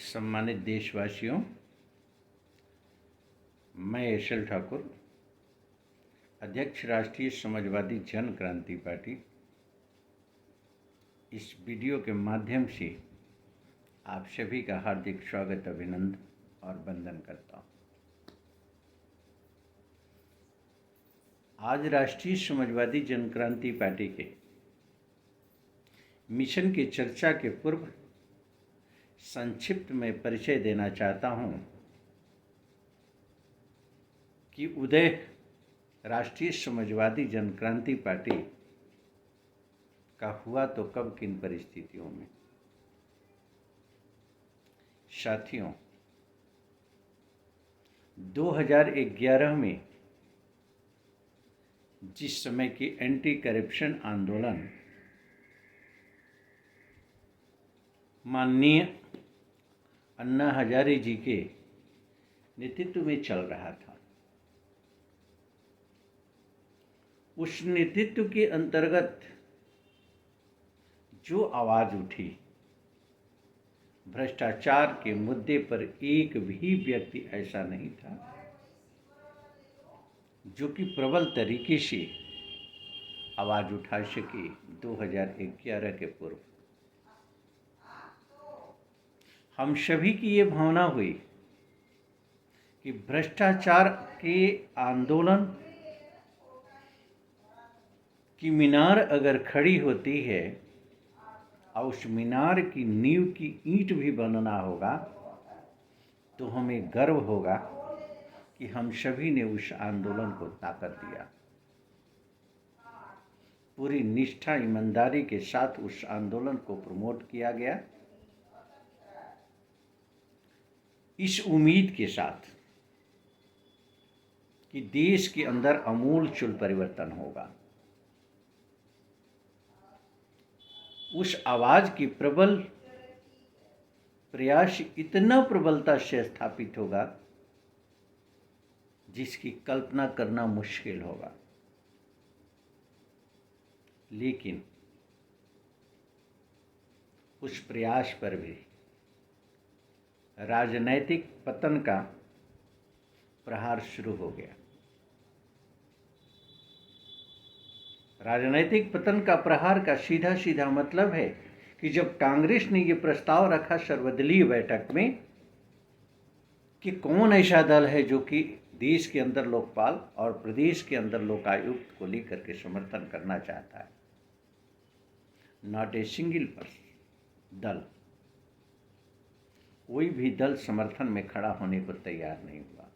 सम्मानित देशवासियों, मैं एशल ठाकुर, अध्यक्ष राष्ट्रीय समाजवादी जन क्रांति पार्टी, इस वीडियो के माध्यम से आप सभी का हार्दिक स्वागत, अभिनंदन और वंदन करता हूँ। आज राष्ट्रीय समाजवादी जन क्रांति पार्टी के मिशन की चर्चा के पूर्व संक्षिप्त में परिचय देना चाहता हूँ कि उदय राष्ट्रीय समाजवादी जन क्रांति पार्टी का हुआ तो कब, किन परिस्थितियों में। साथियों, 2011 में जिस समय की एंटी करप्शन आंदोलन माननीय अन्ना हजारे जी के नेतृत्व में चल रहा था, उस नेतृत्व के अंतर्गत जो आवाज़ उठी, भ्रष्टाचार के मुद्दे पर एक भी व्यक्ति ऐसा नहीं था जो कि प्रबल तरीके से आवाज़ उठा सके। 2011 के पूर्व हम सभी की ये भावना हुई कि भ्रष्टाचार के आंदोलन की मीनार अगर खड़ी होती है और उस मीनार की नींव की ईंट भी बनना होगा तो हमें गर्व होगा कि हम सभी ने उस आंदोलन को ताकत दिया। पूरी निष्ठा, ईमानदारी के साथ उस आंदोलन को प्रमोट किया गया, इस उम्मीद के साथ कि देश के अंदर आमूल-चूल परिवर्तन होगा। उस आवाज़ की प्रबल प्रयास इतना प्रबलता से स्थापित होगा जिसकी कल्पना करना मुश्किल होगा। लेकिन उस प्रयास पर भी राजनैतिक पतन का प्रहार शुरू हो गया। राजनैतिक पतन का प्रहार का सीधा सीधा मतलब है कि जब कांग्रेस ने ये प्रस्ताव रखा सर्वदलीय बैठक में कि कौन ऐसा दल है जो कि देश के अंदर लोकपाल और प्रदेश के अंदर लोकायुक्त को लेकर के समर्थन करना चाहता है, नॉट ए सिंगल पर्सन दल, कोई भी दल समर्थन में खड़ा होने को तैयार नहीं हुआ।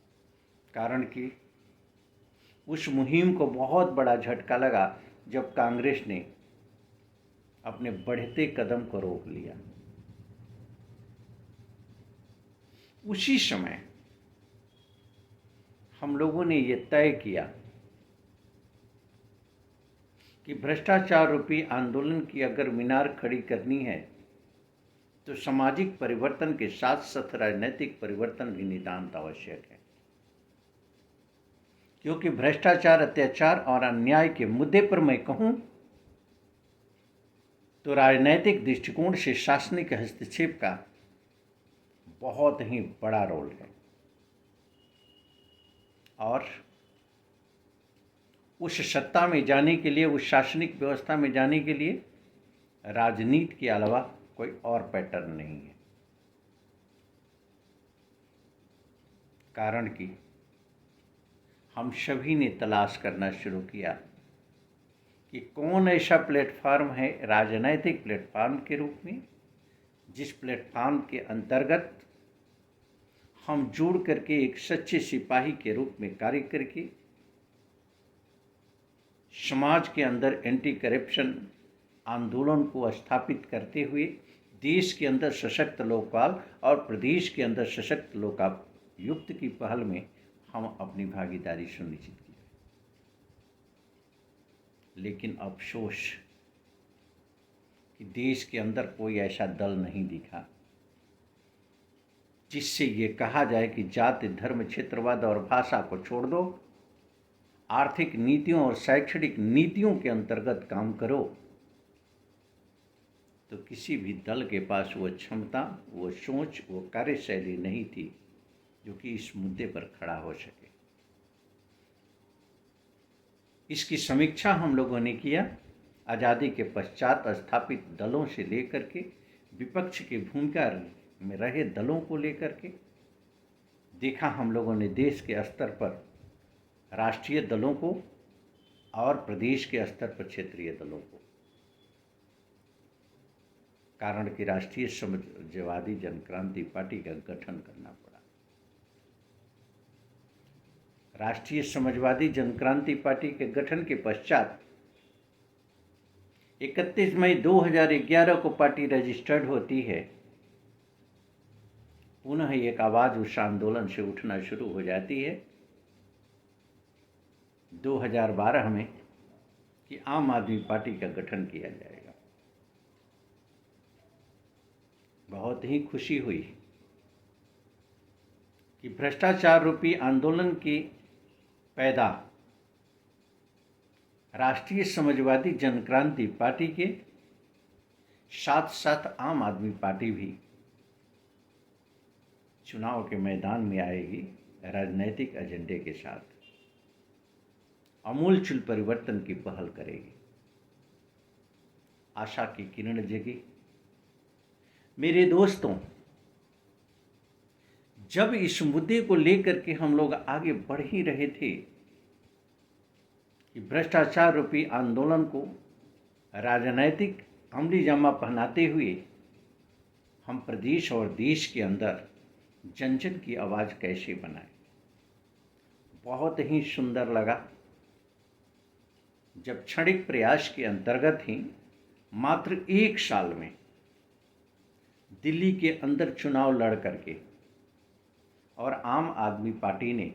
कारण कि उस मुहिम को बहुत बड़ा झटका लगा जब कांग्रेस ने अपने बढ़ते कदम को रोक लिया। उसी समय हम लोगों ने ये तय किया कि भ्रष्टाचार रूपी आंदोलन की अगर मीनार खड़ी करनी है तो सामाजिक परिवर्तन के साथ साथ राजनीतिक परिवर्तन भी नितांत आवश्यक है। क्योंकि भ्रष्टाचार, अत्याचार और अन्याय के मुद्दे पर मैं कहूं तो राजनैतिक दृष्टिकोण से शासनिक हस्तक्षेप का बहुत ही बड़ा रोल है और उस सत्ता में जाने के लिए, उस शासनिक व्यवस्था में जाने के लिए राजनीति के अलावा कोई और पैटर्न नहीं है। कारण कि हम सभी ने तलाश करना शुरू किया कि कौन ऐसा प्लेटफार्म है राजनैतिक प्लेटफार्म के रूप में जिस प्लेटफार्म के अंतर्गत हम जुड़ करके एक सच्चे सिपाही के रूप में कार्य करके समाज के अंदर एंटी करप्शन आंदोलन को स्थापित करते हुए देश के अंदर सशक्त लोकपाल और प्रदेश के अंदर सशक्त लोकायुक्त की पहल में हम अपनी भागीदारी सुनिश्चित की। लेकिन अफसोस कि देश के अंदर कोई ऐसा दल नहीं दिखा जिससे ये कहा जाए कि जाति, धर्म, क्षेत्रवाद और भाषा को छोड़ दो, आर्थिक नीतियों और शैक्षणिक नीतियों के अंतर्गत काम करो तो किसी भी दल के पास वो क्षमता, वो सोच, वो कार्यशैली नहीं थी जो कि इस मुद्दे पर खड़ा हो सके। इसकी समीक्षा हम लोगों ने किया आज़ादी के पश्चात स्थापित दलों से लेकर के विपक्ष की भूमिका में रहे दलों को लेकर के। देखा हम लोगों ने देश के स्तर पर राष्ट्रीय दलों को और प्रदेश के स्तर पर क्षेत्रीय दलों को। कारण कि राष्ट्रीय समाजवादी जनक्रांति पार्टी का गठन करना पड़ा। राष्ट्रीय समाजवादी जनक्रांति पार्टी के गठन के पश्चात 31 मई 2011 को पार्टी रजिस्टर्ड होती है। पुनः एक आवाज उस आंदोलन से उठना शुरू हो जाती है 2012 में कि आम आदमी पार्टी का गठन किया जाएगा। बहुत ही खुशी हुई कि भ्रष्टाचार रूपी आंदोलन की पैदा राष्ट्रीय समाजवादी जनक्रांति पार्टी के साथ साथ आम आदमी पार्टी भी चुनाव के मैदान में आएगी राजनैतिक एजेंडे के साथ, आमूलचूल परिवर्तन की पहल करेगी। आशा की किरण जगी। मेरे दोस्तों, जब इस मुद्दे को लेकर के हम लोग आगे बढ़ ही रहे थे कि भ्रष्टाचार रूपी आंदोलन को राजनैतिक अमली जामा पहनाते हुए हम प्रदेश और देश के अंदर जन जन की आवाज़ कैसे बनाए, बहुत ही सुंदर लगा जब क्षणिक प्रयास के अंतर्गत ही मात्र 1 साल में दिल्ली के अंदर चुनाव लड़ करके और आम आदमी पार्टी ने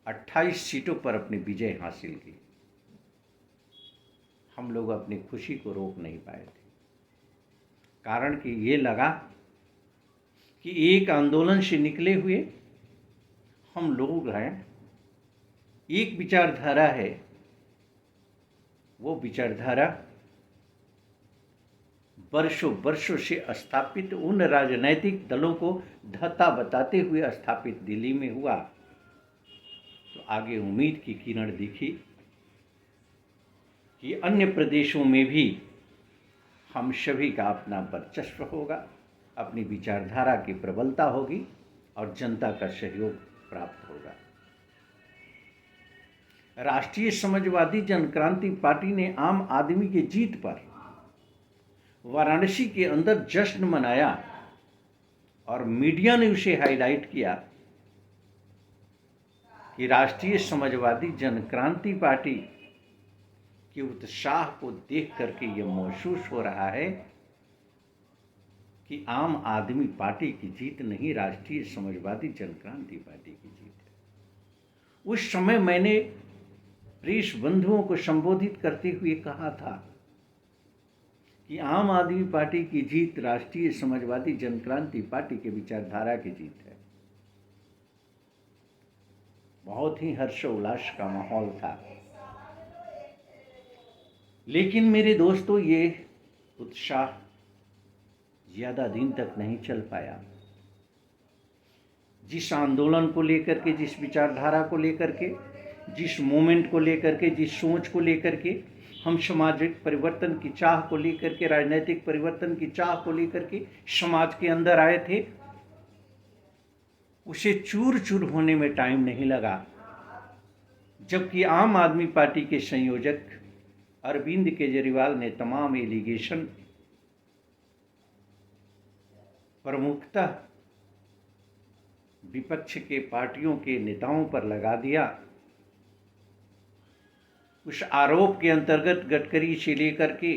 28 सीटों पर अपनी विजय हासिल की। हम लोग अपनी खुशी को रोक नहीं पाए थे, कारण कि ये लगा कि एक आंदोलन से निकले हुए हम लोग हैं, एक विचारधारा है, वो विचारधारा वर्षों से स्थापित उन राजनैतिक दलों को धत्ता बताते हुए स्थापित दिल्ली में हुआ। तो आगे उम्मीद की किरण दिखी कि अन्य प्रदेशों में भी हम सभी का अपना वर्चस्व होगा, अपनी विचारधारा की प्रबलता होगी और जनता का सहयोग प्राप्त होगा। राष्ट्रीय समाजवादी जनक्रांति पार्टी ने आम आदमी की जीत पर वाराणसी के अंदर जश्न मनाया और मीडिया ने उसे हाईलाइट किया कि राष्ट्रीय समाजवादी जनक्रांति पार्टी के उत्साह को देख करके ये महसूस हो रहा है कि आम आदमी पार्टी की जीत नहीं, राष्ट्रीय समाजवादी जनक्रांति पार्टी की जीत है। उस समय मैंने प्रेस बंधुओं को संबोधित करते हुए कहा था कि आम आदमी पार्टी की जीत राष्ट्रीय समाजवादी जनक्रांति पार्टी के विचारधारा की जीत है। बहुत ही हर्षोल्लास का माहौल था। लेकिन मेरे दोस्तों, ये उत्साह ज्यादा दिन तक नहीं चल पाया। जिस आंदोलन को लेकर के, जिस विचारधारा को लेकर के, जिस मोमेंट को लेकर के, जिस सोच को लेकर के हम सामाजिक परिवर्तन की चाह को लेकर के, राजनीतिक परिवर्तन की चाह को लेकर के समाज के अंदर आए थे, उसे चूर चूर होने में टाइम नहीं लगा। जबकि आम आदमी पार्टी के संयोजक अरविंद केजरीवाल ने तमाम एलिगेशन प्रमुखतः विपक्ष के पार्टियों के नेताओं पर लगा दिया। उस आरोप के अंतर्गत गडकरी से लेकर के,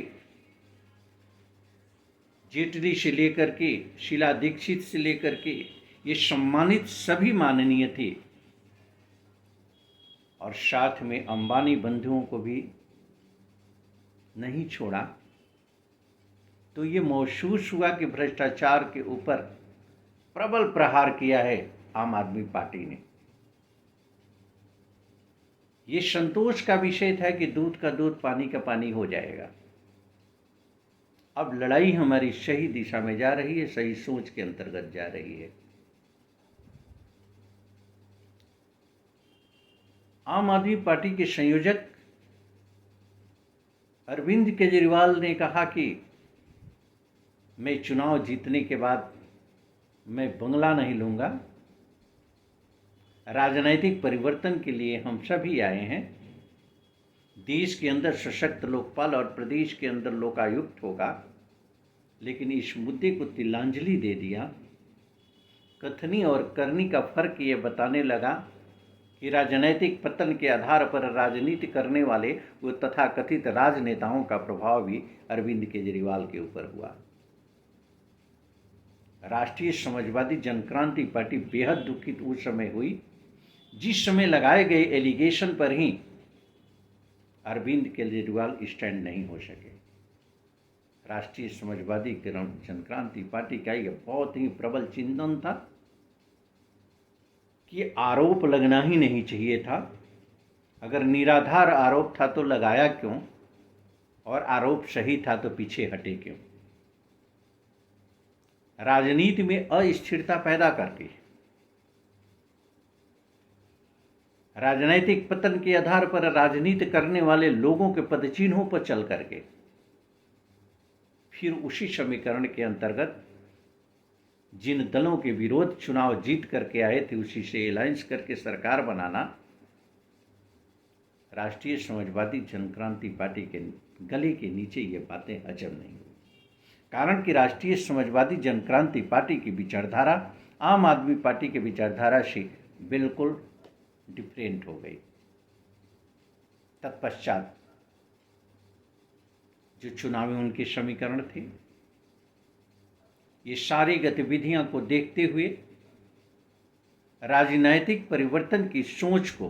जेटली से लेकर के, शीला दीक्षित से लेकर के, ये सम्मानित सभी माननीय थे और साथ में अंबानी बंधुओं को भी नहीं छोड़ा। तो ये महसूस हुआ कि भ्रष्टाचार के ऊपर प्रबल प्रहार किया है आम आदमी पार्टी ने। ये संतोष का विषय था कि दूध का दूध, पानी का पानी हो जाएगा। अब लड़ाई हमारी सही दिशा में जा रही है, सही सोच के अंतर्गत जा रही है। आम आदमी पार्टी के संयोजक अरविंद केजरीवाल ने कहा कि मैं चुनाव जीतने के बाद मैं बंगला नहीं लूंगा, राजनीतिक परिवर्तन के लिए हम सभी आए हैं। देश के अंदर सशक्त लोकपाल और प्रदेश के अंदर लोकायुक्त होगा, लेकिन इस मुद्दे को तिलांजलि दे दिया। कथनी और करनी का फर्क ये बताने लगा कि राजनैतिक पतन के आधार पर राजनीति करने वाले वो तथाकथित राजनेताओं का प्रभाव भी अरविंद केजरीवाल के ऊपर हुआ। राष्ट्रीय समाजवादी जनक्रांति पार्टी बेहद दुखित उस समय हुई जिस समय लगाए गए एलिगेशन पर ही अरविंद केजरीवाल स्टैंड नहीं हो सके। राष्ट्रीय समाजवादी जनक्रांति पार्टी का यह बहुत ही प्रबल चिंतन था कि आरोप लगना ही नहीं चाहिए था। अगर निराधार आरोप था तो लगाया क्यों, और आरोप सही था तो पीछे हटे क्यों। राजनीति में अस्थिरता पैदा करके राजनीतिक पतन के आधार पर राजनीति करने वाले लोगों के पदचिन्हों पर चल करके फिर उसी समीकरण के अंतर्गत जिन दलों के विरोध चुनाव जीत करके आए थे उसी से अलायंस करके सरकार बनाना राष्ट्रीय समाजवादी जनक्रांति पार्टी के गले के नीचे ये बातें हजम नहीं हुई। कारण कि राष्ट्रीय समाजवादी जनक्रांति पार्टी की विचारधारा आम आदमी पार्टी के विचारधारा से बिल्कुल डिफरेंट हो गई। तत्पश्चात जो चुनावी उनके समीकरण थे, ये सारी गतिविधियां को देखते हुए राजनीतिक परिवर्तन की सोच को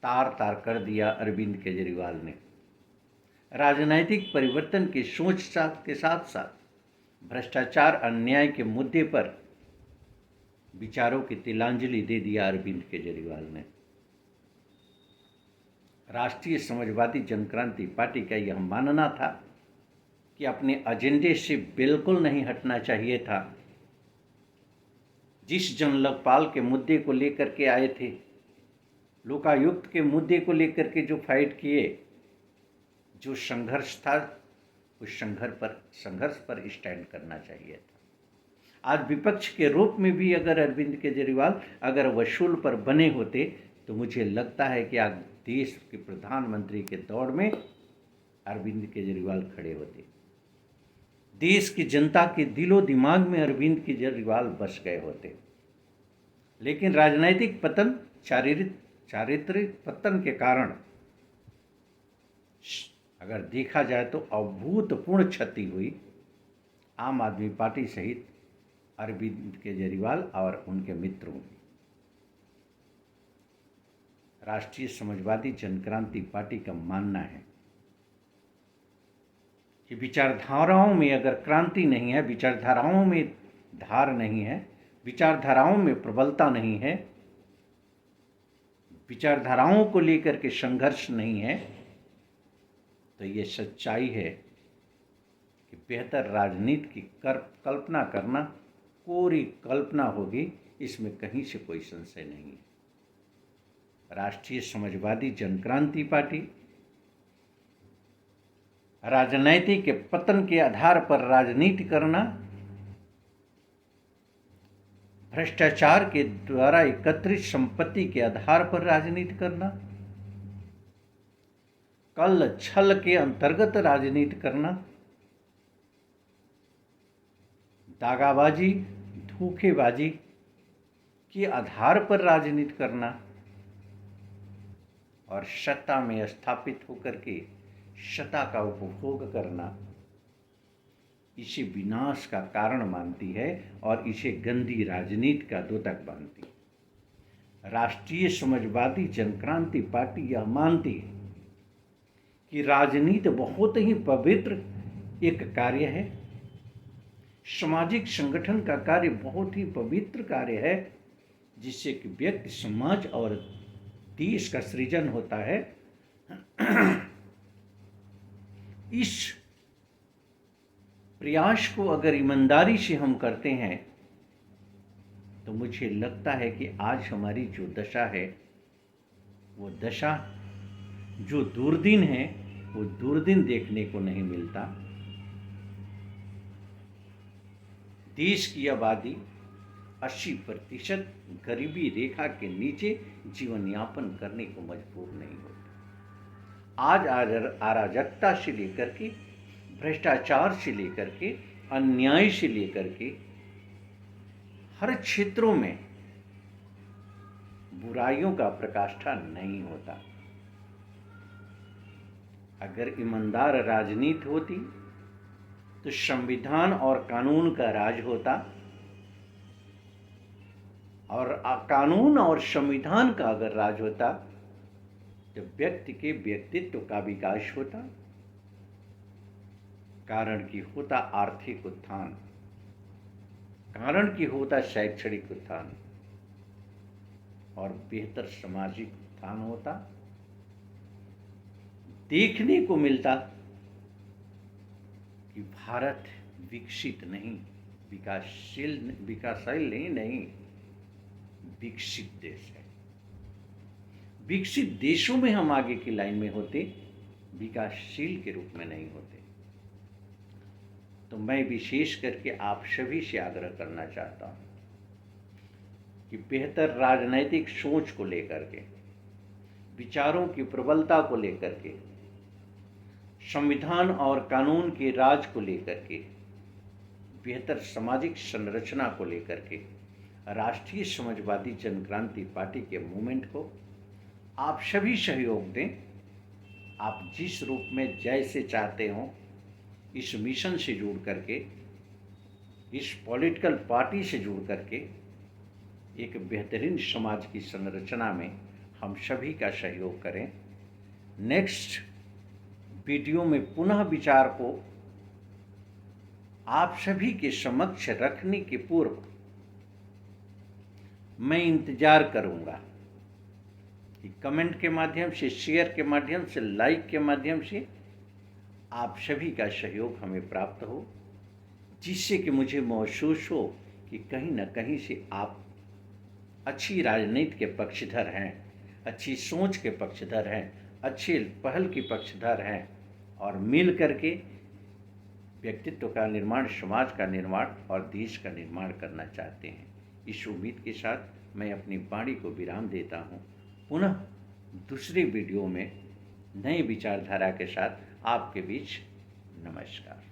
तार तार कर दिया अरविंद केजरीवाल ने। राजनीतिक परिवर्तन की सोच के साथ साथ भ्रष्टाचार अन्याय के मुद्दे पर विचारों की तिलांजलि दे दिया अरविंद केजरीवाल ने। राष्ट्रीय समाजवादी जनक्रांति पार्टी का यह मानना था कि अपने एजेंडे से बिल्कुल नहीं हटना चाहिए था। जिस जन लोकपाल के मुद्दे को लेकर के आए थे, लोकायुक्त के मुद्दे को लेकर के जो फाइट किए, जो संघर्ष था, उस संघर्ष पर स्टैंड करना चाहिए था। आज विपक्ष के रूप में भी अगर अरविंद केजरीवाल अगर वसूल पर बने होते तो मुझे लगता है कि आज देश के प्रधानमंत्री के दौड़ में अरविंद केजरीवाल खड़े होते। देश की जनता के दिलो दिमाग में अरविंद केजरीवाल बस गए होते। लेकिन राजनीतिक पतन, चारित्रिक पतन के कारण अगर देखा जाए तो अभूतपूर्ण क्षति हुई आम आदमी पार्टी सहित अरविंद केजरीवाल और उनके मित्रों की। राष्ट्रीय समाजवादी जनक्रांति पार्टी का मानना है कि विचारधाराओं में अगर क्रांति नहीं है, विचारधाराओं में धार नहीं है, विचारधाराओं में प्रबलता नहीं है, विचारधाराओं को लेकर के संघर्ष नहीं है, तो ये सच्चाई है कि बेहतर राजनीति की कल्पना करना कोरी कल्पना होगी, इसमें कहीं से कोई संशय नहीं है। राष्ट्रीय समाजवादी जनक्रांति पार्टी राजनीति के पतन के आधार पर राजनीति करना, भ्रष्टाचार के द्वारा एकत्रित संपत्ति के आधार पर राजनीति करना, कल छल के अंतर्गत राजनीति करना, दागाबाजी, धोखेबाजी के आधार पर राजनीति करना और सत्ता में स्थापित होकर के सत्ता का उपभोग करना, इसे विनाश का कारण मानती है और इसे गंदी राजनीति का द्योतक मानती है। राष्ट्रीय समाजवादी जनक्रांति पार्टी यह मानती है कि राजनीति बहुत ही पवित्र एक कार्य है, सामाजिक संगठन का कार्य बहुत ही पवित्र कार्य है, जिससे कि व्यक्ति, समाज और देश का सृजन होता है। इस प्रयास को अगर ईमानदारी से हम करते हैं तो मुझे लगता है कि आज हमारी जो दशा है वो दशा जो दुर्दिन है वो दुर्दिन देखने को नहीं मिलता। देश की आबादी 80% गरीबी रेखा के नीचे जीवन यापन करने को मजबूर नहीं होती। आज अराजकता से लेकर के, भ्रष्टाचार से लेकर के, अन्याय से लेकर के हर क्षेत्रों में बुराइयों का प्रकाष्ठा नहीं होता। अगर ईमानदार राजनीति होती तो संविधान और कानून का राज होता, और कानून और संविधान का अगर राज होता तो व्यक्ति के व्यक्तित्व का विकास होता, कारण की होता आर्थिक उत्थान, कारण की होता शैक्षणिक उत्थान और बेहतर सामाजिक उत्थान होता। देखने को मिलता कि भारत विकसित नहीं, विकासशील नहीं, विकसित देश है। विकसित देशों में हम आगे की लाइन में होते, विकासशील के रूप में नहीं होते। तो मैं विशेष करके आप सभी से आग्रह करना चाहता हूं कि बेहतर राजनैतिक सोच को लेकर के, विचारों की प्रबलता को लेकर के, संविधान और कानून के राज को लेकर के, बेहतर सामाजिक संरचना को लेकर के राष्ट्रीय समाजवादी जनक्रांति पार्टी के मूवमेंट को आप सभी सहयोग दें। आप जिस रूप में जैसे चाहते हो इस मिशन से जुड़ करके, इस पॉलिटिकल पार्टी से जुड़ करके एक बेहतरीन समाज की संरचना में हम सभी का सहयोग करें। नेक्स्ट वीडियो में पुनः विचार को आप सभी के समक्ष रखने के पूर्व मैं इंतजार करूंगा कि कमेंट के माध्यम से, शेयर के माध्यम से, लाइक के माध्यम से आप सभी का सहयोग हमें प्राप्त हो, जिससे कि मुझे महसूस हो कि कहीं न कहीं से आप अच्छी राजनीति के पक्षधर हैं, अच्छी सोच के पक्षधर हैं, अच्छी पहल की पक्षधर हैं और मिल करके व्यक्तित्व का निर्माण, समाज का निर्माण और देश का निर्माण करना चाहते हैं। इस उम्मीद के साथ मैं अपनी वाणी को विराम देता हूँ। पुनः दूसरे वीडियो में नए विचारधारा के साथ आपके बीच। नमस्कार।